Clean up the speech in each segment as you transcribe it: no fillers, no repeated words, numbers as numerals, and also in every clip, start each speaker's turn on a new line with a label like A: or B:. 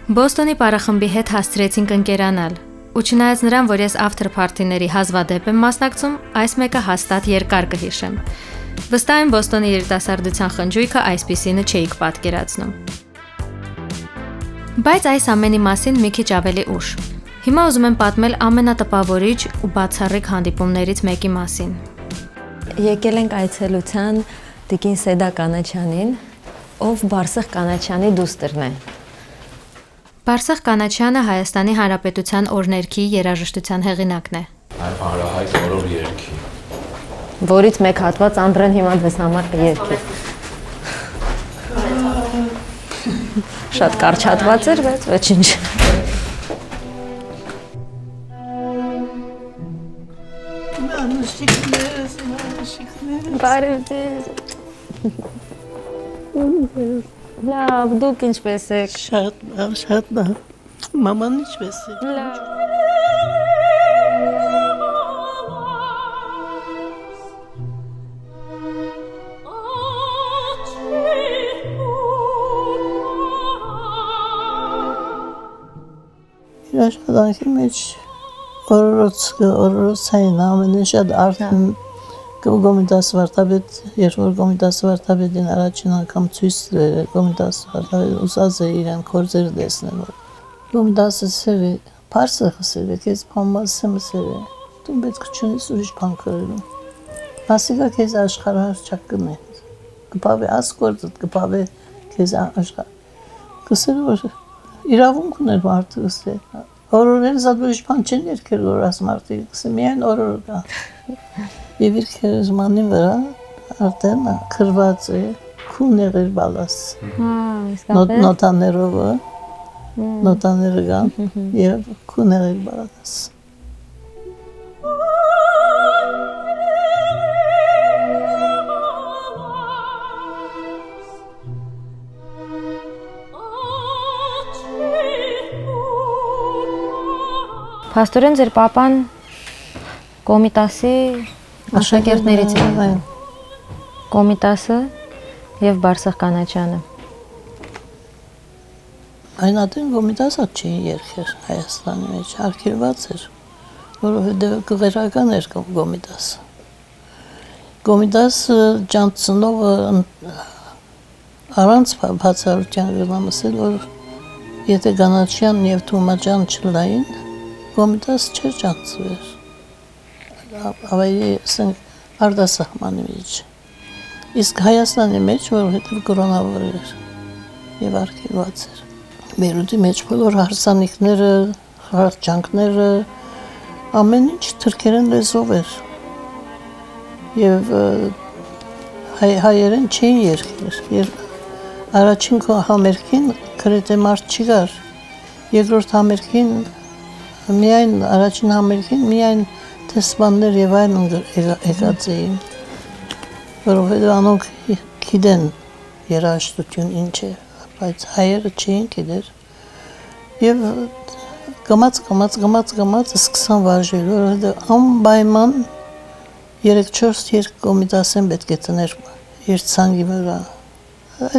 A: Բոստոնի պարախմբի հետ հասցրեցինք ընկերանալ, ու չնայած նրան, որ ես after party-ների հազվադեպ եմ մասնակցում, այս մեկը հաստատ երկար կհիշեմ։ Վստահ եմ Բոստոնի երիտասարդության խնջույքը այսպիսինը չէիք պատկերացնում։ Բայց այս ամենի մասին մի քիչ ավելի ուշ։ Հիմա ուզում եմ պատմել ամենատպավորիչ ու բացառիկ հանդիպումներից մեկի մասին։
B: Եկել ենք այցելության Տիկին Սեդա Կանաչյանին, ով Բարսեղ Կանաչյանի դուստրն է։
A: Բարսեղ Կանաչյանը Հայաստանի Հանրապետության օրհներքի երաժշտության հեղինակն է։
C: Այլ հանրահայտ օրոր երգի։
B: Որից մեկ հատված Անդրեն հիմա ձեզ համար կերգի։ Շատ կարճ հատված էր, բայց ոչինչ։ Բարև ձեզ։ Լավ, դուք ինչպես եք։
D: Շատ լավ։ Մաման ինչպես է։
B: Լավ։
D: Աշխատանքի մեջ օրորոցային ամենին շատ արդեն Կոմիտաս վարդապետ, երբ որ Կոմիտաս վարդապետին առաջին անգամ ցույց տվել, Կոմիտաս վարդապետը ուզած է իրեն գործերը տեսնել, որ Կոմիտասը սեր է, Բարսեղը սեր է, քեզ փամասը սեր է, դու պետք չունես ուրիշ բան කරելու։ Մասիկա քեզ աշխարհարչակ կնե։ Կփավե ասկորտը, կփավե քեզ աշխարհ։ Կսեր որ իրավունք ուներ մարդը ըստ է։ Օրորել զատ ուրիշ բան չեն երկել որ աս մարդը, կսե միայն օրոր կա։ Եվ իր քերեզմանի վրա արդեն քրված է քուներ բալաս։ Նոտաներով, նոտաները կան եւ քուներ բալաս։
B: Փաստորեն ձեր papan Կոմիտասի աշակերտներից է։ Կոմիտասը եւ Բարսեղ Կանաչյանը։
D: Այն ատեն Կոմիտասը չի երկեր Հայաստանի մեջ, արգելված էր, որովհետեւ գեղարական էր Կոմիտասը։ Կոմիտասը Ջանցնով առանց բացառության գնամ ասել, որ եթե Կանաչյանն եւ Թումաջան չլային, Կոմիտաս չէր ջանցվեր։ Ավելի ասենք արտասահմանի մեջ։ Իսկ Հայաստանի մեջ, որովհետև կորոնավոր էր եւ արգելված էր։ Բերուտի մեջ բոլոր հարսանիքները, հարճանքները, ամեն ինչ թրքերեն լեզվով էր։ Եվ հայերեն չէին երկեր։ Երբ առաջին համերգին գրեթե մարդ չկար։ Երկրորդ համերգին միայն առաջին համերգին միայն տեսմաններ եւ այլն եկած էին, որովհետեւ անոնք գիտեն երաժշտություն ինչ է, բայց հայերը չէին գիտեր եւ գմած սկսան վարժել, որովհետեւ անպայման 3-4 երկ Կոմիտասեն պետք է տներ իր ցանկի վրա։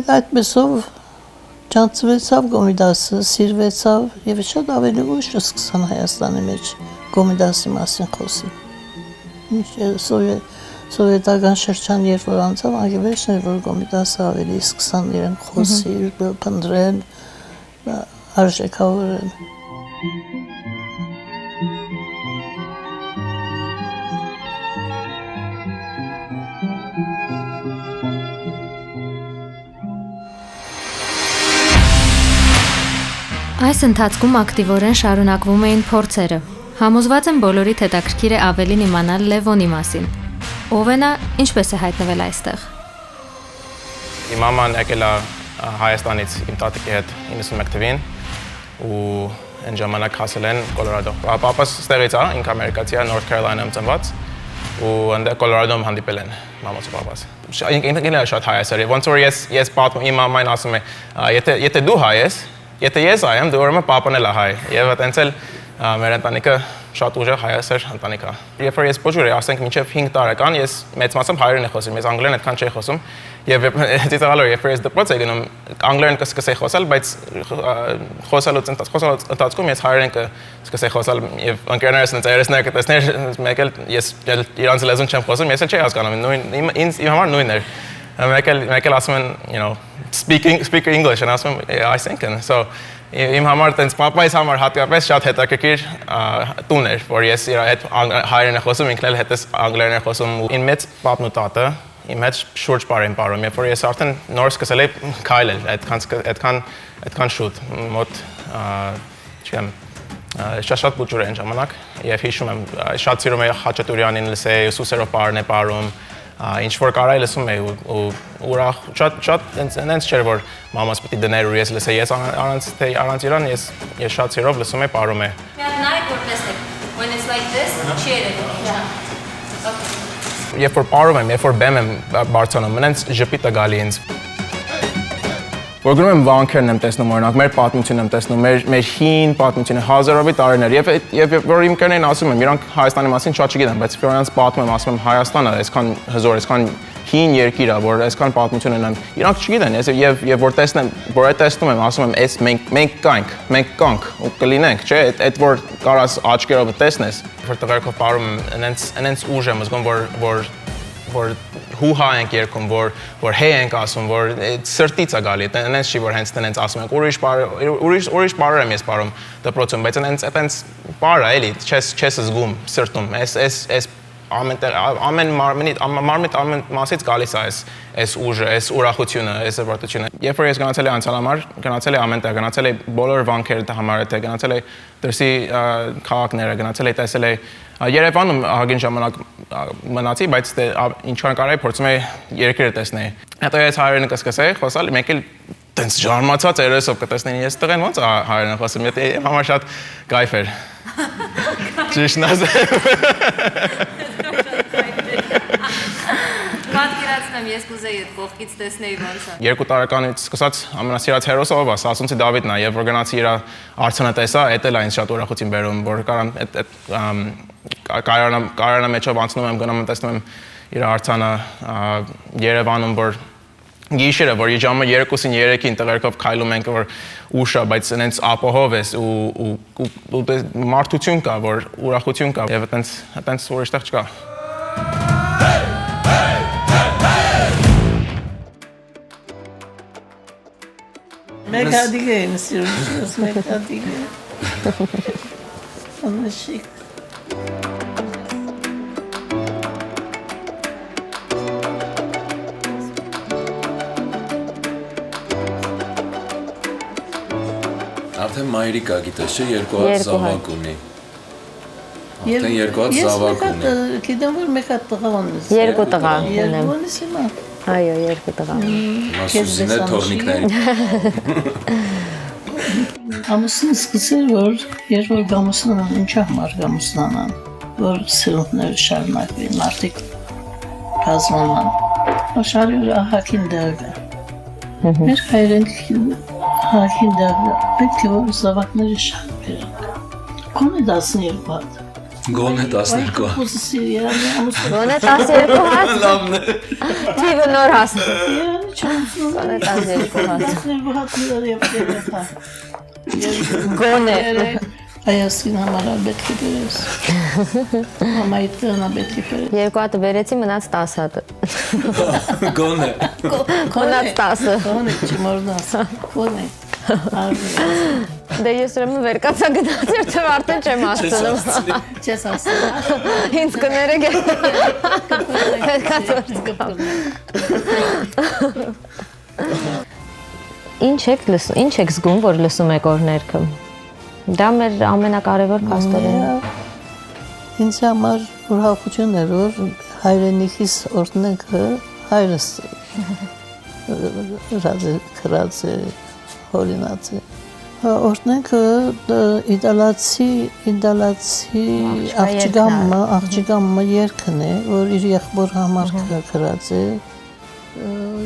D: Այդպեսով ջանցվեցավ Կոմիտասը, սիրվեցավ եւ շատ ավելի ուշ սկսան Հայաստանի մեջ Կոմիտասի մասին խոսի։ Սովետական շրջան երբ որ անցավ, անգևեջն էր, որ Կոմիտասը ավելի սկսան իրեն խոսի, փնտրեն, արժեքավորեն։
A: Այս ընթացքում ակտիվորեն շարունակվում էին փորձերը։ Համոզված եմ բոլորիդ հետաքրքիր է ավելին իմանալ Լևոնի մասին։ Ով է նա, ինչպես է հայտնվել այստեղ։
E: Իմ մաման եկել է Հայաստանից իմ տատիկի հետ 91 թվին ու այն ժամանակ հասել են Կոլորադո։ Պապաս ստեղից է, ինքը ամերիկացի է, North Carolina-ում ծնված ու այնտեղ Կոլորադոում հանդիպել են մամաս ու պապաս։ Ինքը շատ հայ է, ոնց որ ես պատմում իմ մամային ասում է, եթե դու հայ ես, եթե ես հայ եմ, դու ուրեմն պապան էլ է հայ։ Եվ այտենց էլ մեր ընտանիքը շատ ուժեղ հայասեր ընտանիք է։ Երբ որ ես փոքր էի, ասենք մինչև 5 տարեկան, ես մեծ մասամբ հայերեն եմ խոսում, ես անգլերեն այդքան չէի խոսում։ Եվ դիտողալով երբ որ ես դպրոց էի գնում, անգլերեն կսկսեի խոսալ, բայց խոսալուց ընթացքում ես հայերեն կսկսեի խոսալ եւ ընկերներս ինձ երեսները կտեսներ, մեկ էլ ես իրանց լեզուն չեմ խոսում, ես էլ չէի հասկանում, իմ համար նույնն էր։ Մեկ էլ ասում են, you know, speak English, and ասում եմ I think so իմ համար տենց պապայիս համար հատկապես շատ հետաքրքիր տուն էր, որ ես իր հետ հայերեն եմ խոսում, ինքն էլ հետս անգլերեն եմ խոսում։ Իմ մեծ պապն ու տատը իմ հետ շուրջ բար են ապրում, երբ որ ես արդեն նոր սկսել էի քայլել, այդքան շուտ, մոտ չեմ շատ փոքր այն ժամանակ, եւ հիշում եմ շատ սիրում էի Խաչատուրյանին լսեի, Սուսերով բարն է բարում, ինչ որ կարայի լսում էի ու ուրախ շատ այնց չէր որ մամաս պիտի դներ ու ես լսեի, ես առանց իրան ես շատ սիրով լսում էի, բարում էի։
A: Մի հատ նայեք որ տեսեք, when it's like this, չի երևում։
E: Երբ որ բարում եմ, երբ որ բեմ եմ բարձրանում, այնց ժպիտ է գալի ինձ։ Որ գնում եմ վանքերն եմ տեսնում, օրինակ, մեր պատմությունն եմ տեսնում, մեր հին պատմությունը, հազարովի տարիներ, եւ որ իմ կերներին ասում եմ, իրանք Հայաստանի մասին շատ չգիտեն, բայց իրանց պատմում եմ, ասում եմ Հայաստանը այսքան հզոր, այսքան հին երկիր է, որ այսքան պատմություն ունեն, իրանք չգիտեն, եւ որ տեսնեմ, որ այդ տեսնում եմ, ասում եմ, «Էս մենք կանք ու կլինենք», չէ՞, այդ որ կարաս աչքերով տեսնես, որ տղերքով բարում եմ, այնց ուժ եմ զգում, որ հուհա ենք երգում, որ հեյ ենք ասում, որ սրտից է գալի, այնց չի որ հենց տնենց ասում ենք, ուրիշ բարեր եմ ես բարում դպրոցում, բայց այնց բար է էլի, չես զգում սրտում, այս ամեն մարմնիդ ամեն մասից գալիս է այս ուժը, այս ուրախությունը, այս զվարթությունը։ Երբ որ ես գնացել եմ անցյալ համար, գնացել եմ ամենտեղ, գնացել եմ բոլոր վանքերը համար, գնացել եմ դրսի քաղաքները, գնացել եմ տեսել եմ Երևանում ահագին ժամանակ մնացի, բայց ինչքան կարայի փորձում էի երկիրը տեսնել։ Հետո ես հայերեն կսկսեի խոսալ, մեկ էլ տենց ջարմացած երեսով կտեսնեի, ես տղեն ոնց հայերեն խոսում, եթե համար շատ կայֆ էր։ Ճիշտն ասեմ։
A: Պատկերացնեմ, ես կուզեի այդ կողքից տեսնեի ոնց է։
E: 2 տարեկանից սկսած ամենասիրած հերոսը ով է, Սասունցի Դավիթն է, եւ որ գնացի իր արձանը տեսա, էդ էլ է ինձ շատ ուրախություն բերում, որ կարան կայարանը մեջով անցնում եմ, գնում եմ տեսնում եմ իր արձանը Երևանում, որ գիշերը, որ ժամը 2-ին 3-ին տղերքով քայլում ենք, որ ուշ է, բայց այնց ապահով ես ու մարդություն կա, որ ուրախություն կա, եւ այտենց ուրիշ տեղ չկա։
D: Մեկ հատիկ էին սիրում, մեկ հատիկ էին։ Անաշիկ։
C: Արդեն մայրիկա գիտես չէ, 2 հատ զավակ ունի։ Արդեն 2 հատ զավակ ունի։
D: Գիտեմ որ մեկ հատ տղա ունի։
B: 2 տղա ունեմ։
D: 2 ունի հիմա։
B: Այո, 2 տղա։
C: Մասուսին է թողնիկների։
D: Ամուսին սկսել որ երբ որ գամուսնան, ինչա համար գամուսնանան, որ սերունդները շարունակվին, մարդիկ կազմանան։ Աշխարհի ահագին դեղ է։ Մեր հայրենիք ահագին դեղ է։ Պետք է որ զավակները շատ բերենք։ Գոնե 12 հատ։
C: Գոնե 12 հատ։
B: Գոնե 12 հատ։
C: Լավն է։
B: Թիվը նոր հասնում։
D: Գոնե
B: 12 հատ։
D: 12 հատ
B: Գոնե։
D: Այասին համար պետք է բերես։ Մամայի տանը պետք է բերես։
B: 2 հատը բերեցի, մնաց 10 հատը։
C: Գոնե։
B: Մնաց 10-ը։
D: Գոնե չմորնաս։ Գոնե։
B: Դե ես ուրեմն վեր կացա գնացել, թե արդեն չեմ հասցնում։
D: Չես ասում։
B: Ինձ կներեք։ Ինչ եք զգում, որ լսում եք օրներքը։ Դա մեր ամենակարևոր փաստերն է։
D: Ինձ համար ուրախություն էր, որ հայրենիքիս օրհնենքը հայրս քրած է, հորինած է։ Օրհնենքը իտալացի աղջիկամը երգն է, որ իր եղբոր համար քրած է,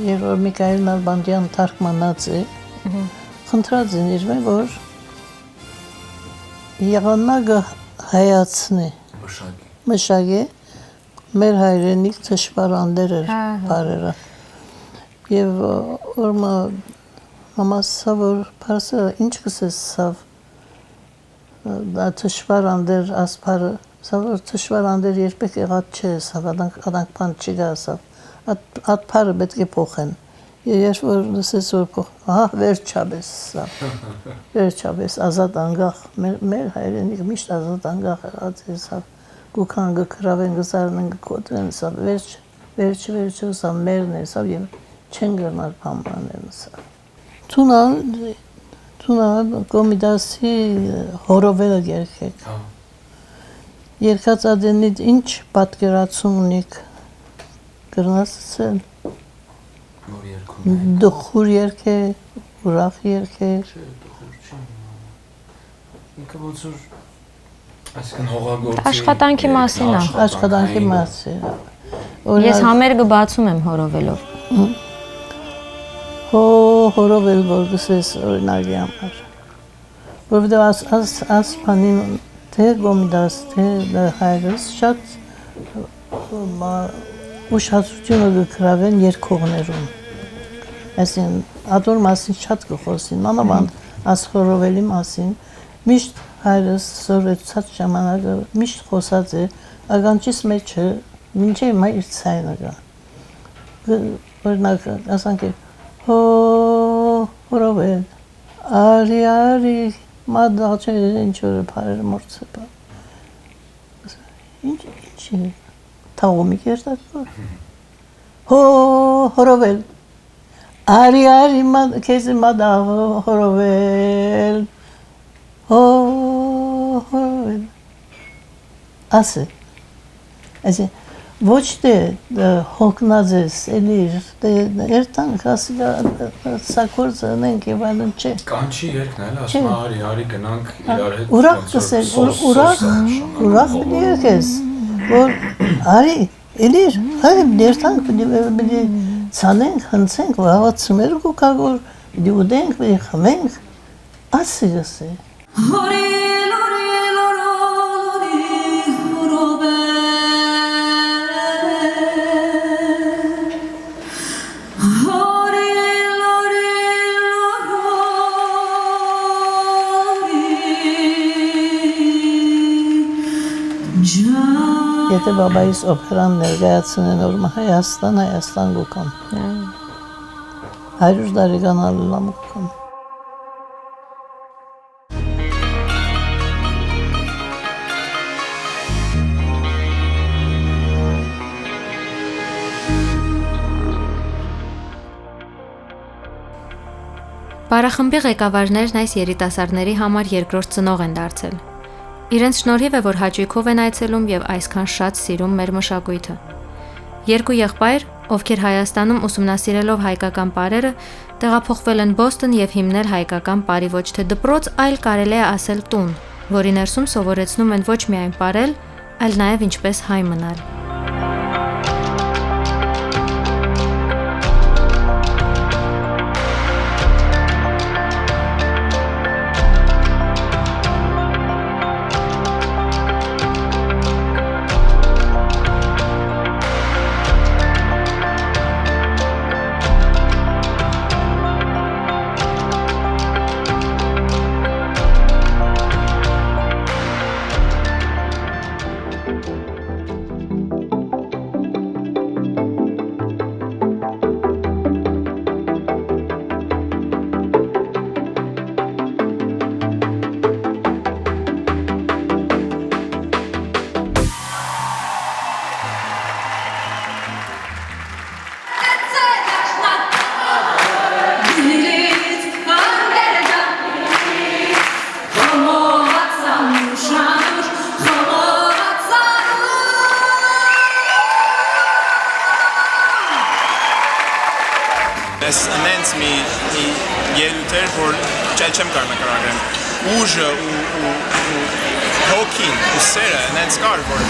D: երբ որ Միքայել Նալբանդյան թարգմանած է, խնդրած են իր որ եղանակը հայացնի մշակի մեր հայրենիք թշվարաններ էր բարերը եւ օրմա մամասը որ փարսը ինչ կսես սավ դա թշվարաններ ասփարը սավ թշվարաններ երբեք եղած չէ սավ adank բան չի գա սավ at փարը պետք է փոխեն երբ որ լսես որ փոխ ահա վերջաբես ազատ անգախ մեր հայրենիք միշտ ազատ անգախ եղած է սավ գուքան գկրավեն գզարնեն գկոտրեն սա վերջը սա մերն է սա եւ չեն գնալ բամբանել սա Tuna Կոմիդասի հորովերը երկեք երկած ադենիդ ինչ պատկերացում ունիք գրնասցել դխուր երկե ուրախ երկե
C: ինքը ոնց որ այսինքն հողագործի
B: աշխատանքի մասին է
D: աշխատանքի մասին
B: ես համերգը բացում եմ հորովելով
D: հորովել որ գսես օրինակի համար որովհետև աս բանին թե Կոմիդաս թե հայրս շատ ուշադրությունը կգրավեն երկողներում այսինքն ադոր մասին շատ կխոսին մանավանդ աս հորովելի մասին միշտ հայրս սովետացած ժամանակը միշտ խոսած է ագանչից մեջը մինչև հիմա իր ցայնը կա օրինակ ասանք հորովել արի մադաղ չէ ինչ որ բարերը մորցը բա ինչ թաղումի կերտած հորովել արի քեզ մադաղ հորովել հորովել ասե այսինքն ոչ թե հոգնած ես էլի երտանք ասիլա սակորձը նենք եւ այլն չէ
C: կանչի երկն էլ ասում արի գնանք իրար հետ
D: ուրախ կսել ուրախ դիես որ արի էլի հայ երտանք բնի ցանենք հնցենք վաղացումեր կուկագոր դուդենք խմենք ասիլս է Եթե բաբայիս օպերան ներկայացնեն օրմա Հայաստան գուկան 100 տարեկան ալլամ գուկան
A: Բարախմբի ղեկավարներն այս երիտասարդների համար երկրորդ ծնող են դարձել Իրենց շնորհիվ է, որ հաճույքով են այցելում եւ այսքան շատ սիրում մեր մշակույթը։ Երկու եղբայր, ովքեր Հայաստանում ուսումնասիրելով հայկական պարերը, տեղափոխվել են Բոստոն եւ հիմնել հայկական պարի ոչ թե դպրոց, այլ կարելի է ասել տուն, որի ներսում սովորեցնում են ոչ միայն պարել, այլ նաեւ ինչպես հայ մնալ։
E: Ես ամենից մի ելույթեր, որ չեմ կարող նկարագրեմ, ուժը ու հոգին ու սերը նենց կար, որ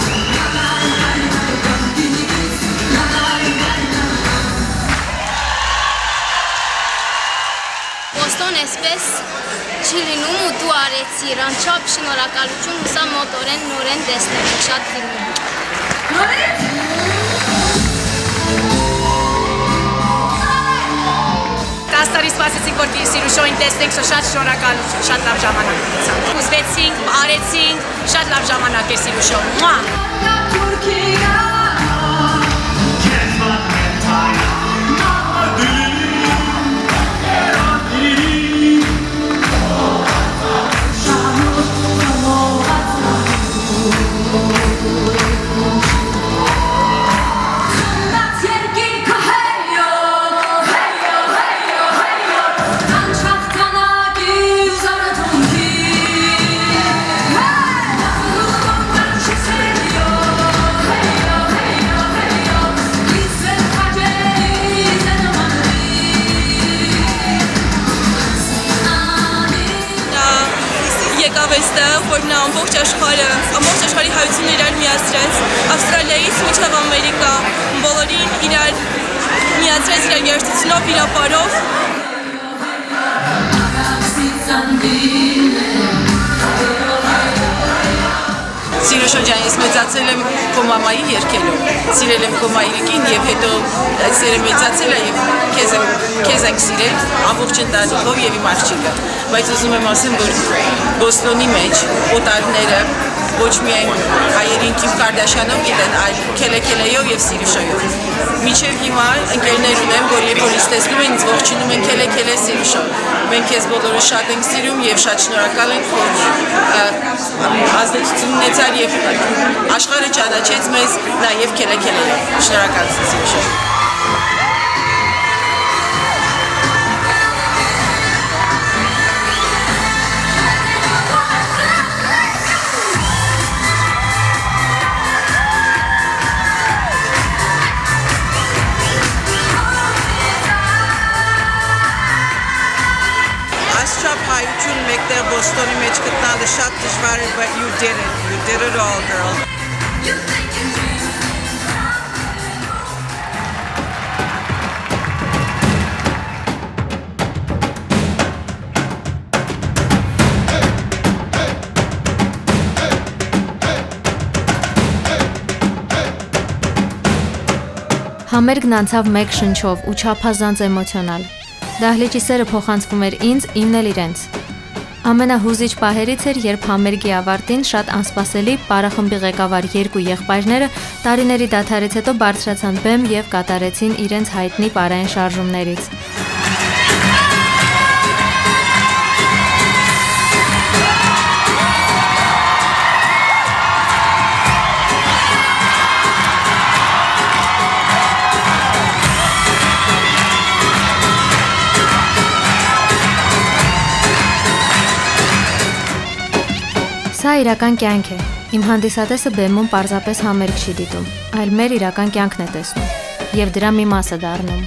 F: Բոստոն Երբևէ այսպես չի լինում ու դու արեցիր, անչափ շնորհակալություն ու սա մոտորեն նորեն տեսնել ենք շատ ֆիլմում։
G: Տարի սպասեցինք, որ Սիրուշոյին տեսնենք, շատ շնորհակալություն, շատ լավ ժամանակ ունեցանք։ Ուզվեցինք, արեցինք, շատ լավ ժամանակ է Սիրուշոյ։
H: Որ նա ամբողջ աշխարհի հայությունը իրար միացրեց, Ավստրալիայից մինչև Ամերիկա, բոլորին իրար միացրեց իրար երաժշտությունով, իրապարով։
I: Սիրուշո ջան, ես մեծացել եմ քո մամայի երգելով, սիրել եմ քո մայրիկին եւ հետո այդ սերը մեծացել է եւ քեզ ենք սիրել ամբողջ ընտանիքով եւ իմ աղջիկը, բայց ուզում եմ ասեմ, որ Բոստոնի մեջ օտարները ոչ միայն հայերին Քիմ Կարդաշյանով գիտեն, այլ Քելեքելեյով եւ Սիրուշոյով։ Մինչև հիմա ընկերներ ունեմ, որ երբ որ ինձ տեսնում են, ինձ ողջունում են Քելեքելե Սիրուշո։ Մենք քեզ բոլորը շատ ենք սիրում եւ շատ շնորհակալ ենք, որ ազդեցություն ունեցար եւ աշխարհը ճանաչեց մեզ նաեւ Քելեքելեյով։ Շնորհակալություն Սիրուշո։
J: Հայություն մեկտեղ Բոստոնի մեջ գտնալը շատ դժվար է, but you did it all, girl.
A: Համերգն անցավ մեկ շնչով ու չափազանց էմոցիոնալ։ Դահլիճի սերը փոխանցվում էր ինձ, իմն էլ իրենց։ Ամենահուզիչ պահերից էր, երբ համերգի ավարտին շատ անսպասելի պարախմբի ղեկավար երկու եղբայրները տարիների դադարից հետո բարձրացան բեմ եւ կատարեցին իրենց հայտնի պարային շարժումներից։ Սա իրական կյանք է։ Իմ հանդիսատեսը բեմում պարզապես համերգ չի դիտում, այլ մեր իրական կյանքն է տեսնում եւ դրա մի մասը դառնում։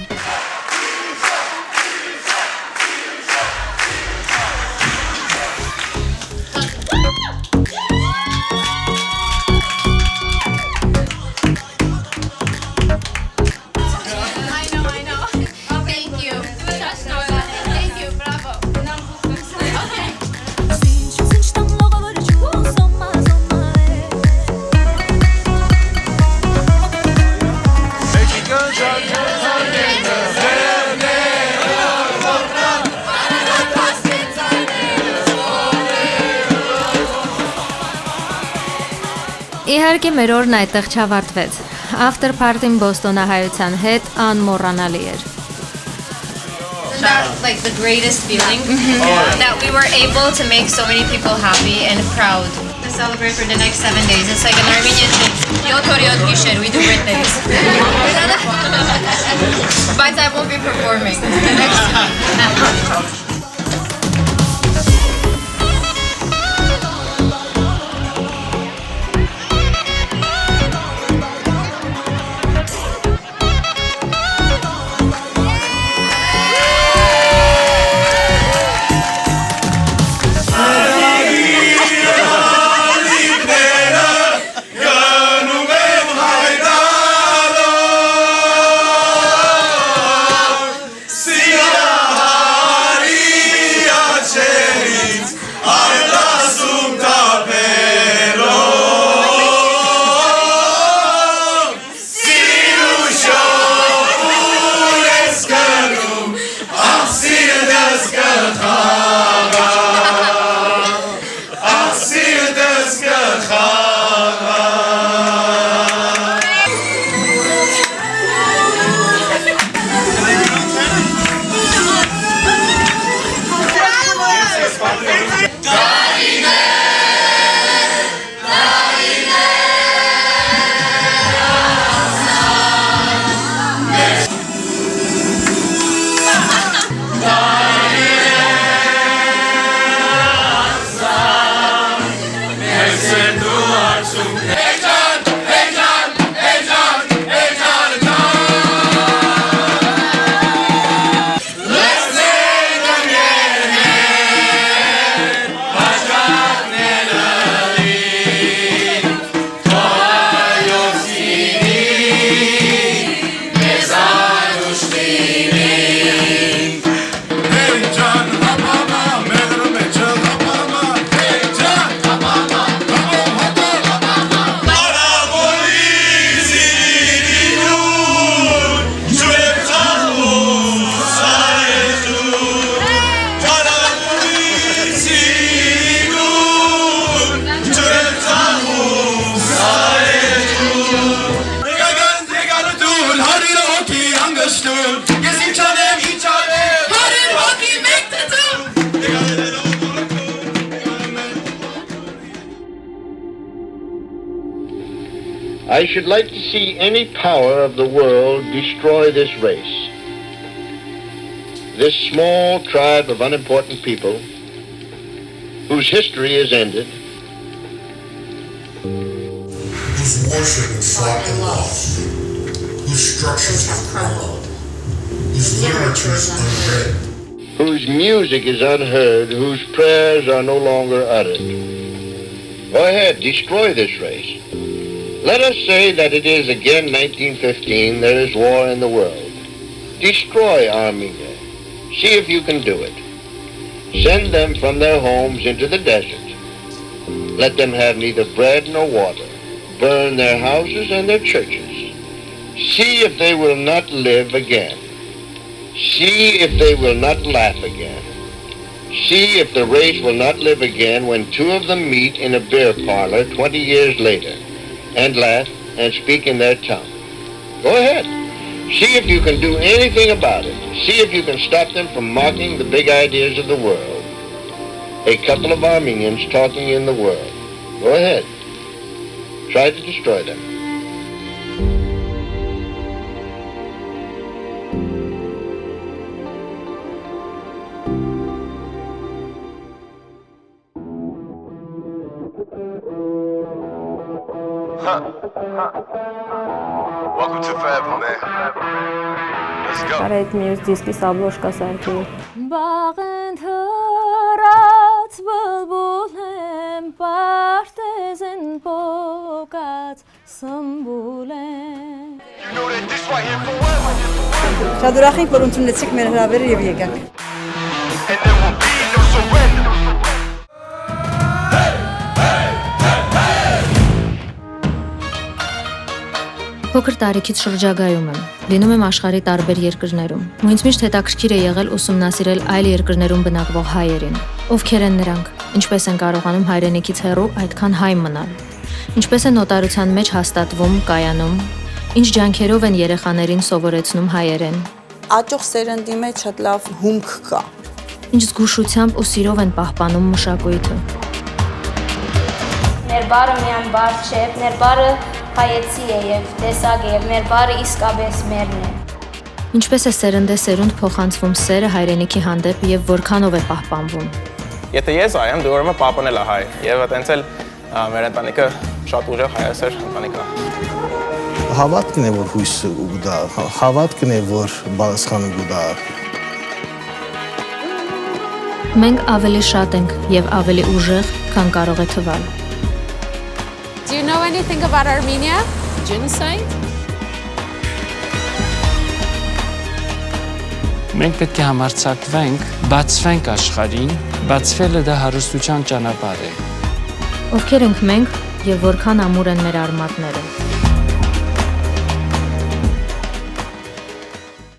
A: Իհարկե մեր օրն այդտեղ չավարտվեց։ After party-ն Բոստոնահայության հետ անմոռանալի էր։
K: Like the greatest feeling that we were able to make so many people happy and proud to celebrate for the next 7 days. It's like an Armenian thing. Yot Gishir, we do birthdays. But I won't be performing next week.
L: Siyahari I should like to see any power of the world destroy this race. This small tribe of unimportant people whose history is ended,
M: whose worship is fought and lost, whose structures have crumbled, whose literature is unread,
L: whose music is unheard, whose prayers are no longer uttered. Go ahead, destroy this race. Let us say that it is again 1915, there is war in the world. Destroy Armenia. See if you can do it. Send them from their homes into the desert. Let them have neither bread nor water. Burn their houses and their churches. See if they will not live again. See if they will not laugh again. See if the race will not live again when two of them meet in a beer parlor 20 years later and laugh and speak in their tongue. Go ahead. See if you can do anything about it. See if you can stop them from mocking the big ideas of the world. A couple of Armenians talking in the world. Go ahead. Try to destroy them.
N: Welcome to Forever, man. Let's go.
B: Այդ մյուս դիսկի սաբլոշկա սարքի։
O: Բաղեն թրած բլբուլեմ, պարտեզեն պոկած սմբուլեմ։
P: Շատ ուրախ ենք, որ ընդունեցիք մեր հրավերը և եկաք։
A: Փոքր տարիքից շրջագայում եմ, լինում եմ աշխարհի տարբեր երկրներում, ու ինձ միշտ հետաքրքիր է եղել ուսումնասիրել այլ երկրներում բնակվող հայերին, ովքեր են նրանք, ինչպես են կարողանում հայրենիքից հեռու այդքան հայ մնալ, ինչպես են օտարության մեջ հաստատվում, կայանում, ինչ ջանքերով են երեխաներին սովորեցնում հայերեն,
Q: աճող սերնդի մեջ շատ լավ հումք կա,
A: ինչ զգուշությամբ ու սիրով են պահպանում մշակույթը։
F: Մեր բարը միան բար չէ, մեր բարը հայեցի է և տեսակ է, և մեր բարը իսկապես մերն է։
A: Ինչպես է սերնդե սերունդ փոխանցվում սերը հայրենիքի հանդեպ և որքանով է պահպանվում։
E: Եթե ես այ եմ, դու ուրեմն պահպանել է հայ, և այտենց էլ մեր ընտանիքը շատ ուժեղ հայասեր ընտանիք է։
R: Հավատքն է, որ հույսը ուգդա, հավատքն է, որ բարձխանը գուդա։
A: Մենք ավելի շատ ենք և ավելի ուժեղ, քան կարող է թվալ։
S: Do you know anything about Armenia? Genocide?
T: Մենք պետք է համարձակվենք, բացվենք աշխարհին, բացվելը դա հարստության ճանապարհ է։
A: Ովքեր ենք մենք և որքան ամուր են մեր արմատները։